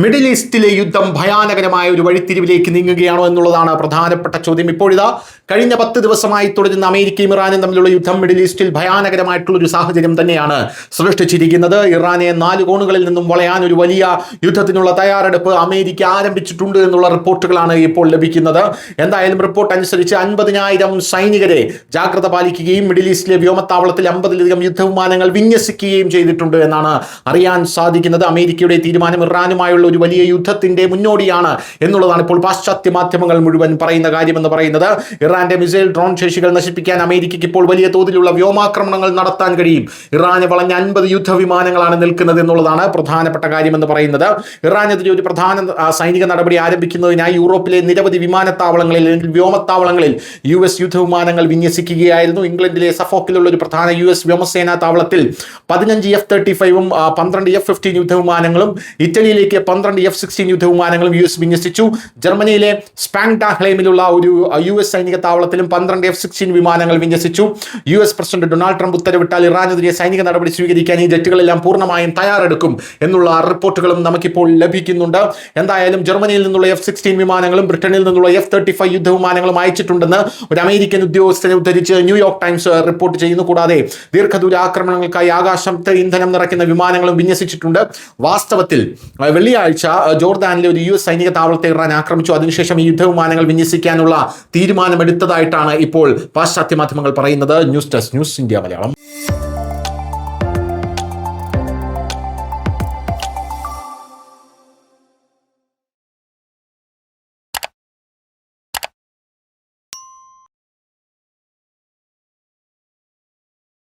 Middle ഈസ്റ്റിലെ യുദ്ധം ഭയാനകരമായ ഒരു വഴിത്തിരിവിലേക്ക് നീങ്ങുകയാണോ എന്നുള്ളതാണ് പ്രധാനപ്പെട്ട ചോദ്യം. ഇപ്പോഴിതാ കഴിഞ്ഞ 10 ദിവസമായി തുടരുന്ന അമേരിക്കയും ഇറാനും തമ്മിലുള്ള യുദ്ധം മിഡിൽ ഈസ്റ്റിൽ ഭയാനകരമായിട്ടുള്ള ഒരു സാഹചര്യം തന്നെയാണ് സൃഷ്ടിച്ചിരിക്കുന്നത്. ഇറാനെ 4 കോണുകളിൽ നിന്നും വളയാൻ ഒരു വലിയ യുദ്ധത്തിനുള്ള തയ്യാറെടുപ്പ് അമേരിക്ക ആരംഭിച്ചിട്ടുണ്ട് എന്നുള്ള റിപ്പോർട്ടുകളാണ് ഇപ്പോൾ ലഭിക്കുന്നത്. എന്തായാലും റിപ്പോർട്ട് അനുസരിച്ച് 50,000 സൈനികരെ ജാഗ്രത പാലിക്കുകയും മിഡിൽ ഈസ്റ്റിലെ വ്യോമത്താവളത്തിൽ 50-ലധികം യുദ്ധവിമാനങ്ങൾ വിന്യസിക്കുകയും ചെയ്തിട്ടുണ്ട് എന്നാണ് അറിയാൻ സാധിക്കുന്നത്. അമേരിക്കയുടെ തീരുമാനം ഇറാനുമായുള്ള ഒരു വലിയ യുദ്ധത്തിന്റെ മുന്നോടിയാണ് എന്നുള്ളതാണ് ഇപ്പോൾ പാശ്ചാത്യ മാധ്യമങ്ങൾ മുഴുവൻ പറയുന്ന കാര്യമെന്ന് പറയുന്നത്. ഇറാന്റെ മിസൈൽ ഡ്രോൺ ശേഷികൾ നശിപ്പിക്കാൻ അമേരിക്കയ്ക്ക് ഇപ്പോൾ വലിയ തോതിലുള്ള വ്യോമാക്രമണങ്ങൾ നടത്താൻ കഴിയും. ഇറാനെ വളഞ്ഞ 50 യുദ്ധവിമാനങ്ങളാണ് നിൽക്കുന്നത് എന്നുള്ളതാണ് പ്രധാനപ്പെട്ട കാര്യമെന്ന് പറയുന്നത്. ഇറാനെതിരെ ഒരു പ്രധാന സൈനിക നടപടി ആരംഭിക്കുന്നതിനായി യൂറോപ്പിലെ നിരവധി വിമാനത്താവളങ്ങളിൽ അല്ലെങ്കിൽ വ്യോമത്താവളങ്ങളിൽ US യുദ്ധവിമാനങ്ങൾ വിന്യസിക്കുകയായിരുന്നു. ഇംഗ്ലണ്ടിലെ സഫോക്കിലുള്ള ഒരു പ്രധാന US വ്യോമസേനാ താവളത്തിൽ 15 F-35ഉം 12 F-15 യുദ്ധവിമാനങ്ങളും, ഇറ്റലിയിലേക്ക് 12 F-16 യുദ്ധവിമാനങ്ങളും US വിന്യസിച്ചു. ജർമ്മനിയിലെ സ്പാങ്ഡാഹ്ലൈമിലുള്ള ഒരു US സൈനിക താവളത്തിലും 12 F-16 വിമാനങ്ങൾ വിന്യസിച്ചു. US പ്രസിഡന്റ് ഡൊണാൾഡ് ട്രംപ് ഉത്തരവിട്ടാൽ ഇറാനെതിരെ സൈനിക നടപടി സ്വീകരിക്കാൻ ഈ ജെറ്റുകളെല്ലാം പൂർണ്ണമായും തയ്യാറെടുക്കും എന്നുള്ള റിപ്പോർട്ടുകളും നമുക്കിപ്പോൾ ലഭിക്കുന്നുണ്ട്. എന്തായാലും ജർമ്മനിയിൽ നിന്നുള്ള F-16 വിമാനങ്ങളും ബ്രിട്ടനിൽ നിന്നുള്ള F-35 യുദ്ധവിമാനങ്ങളും അയച്ചിട്ടുണ്ടെന്ന് ഒരു അമേരിക്കൻ ഉദ്യോഗസ്ഥനെ ഉദ്ധരിച്ച് ന്യൂയോർക്ക് ടൈംസ് റിപ്പോർട്ട് ചെയ്യുന്നു. കൂടാതെ ദീർഘദൂര ആക്രമണങ്ങൾക്കായി ആകാശത്ത് ഇന്ധനം നിറയ്ക്കുന്ന വിമാനങ്ങളും വിന്യസിച്ചിട്ടുണ്ട്. വാസ്തവത്തിൽ വെള്ളിയാഴ്ച ജോർദാനിലെ ഒരു US സൈനിക താവളത്തെ ഇറാൻ ആക്രമിച്ചു. അതിനുശേഷം ഈ യുദ്ധവിമാനങ്ങൾ വിന്യസിക്കാനുള്ള തീരുമാനമെടുത്തതായിട്ടാണ് ഇപ്പോൾ പാശ്ചാത്യ മാധ്യമങ്ങൾ പറയുന്നത്. News desk, news India Malayalam.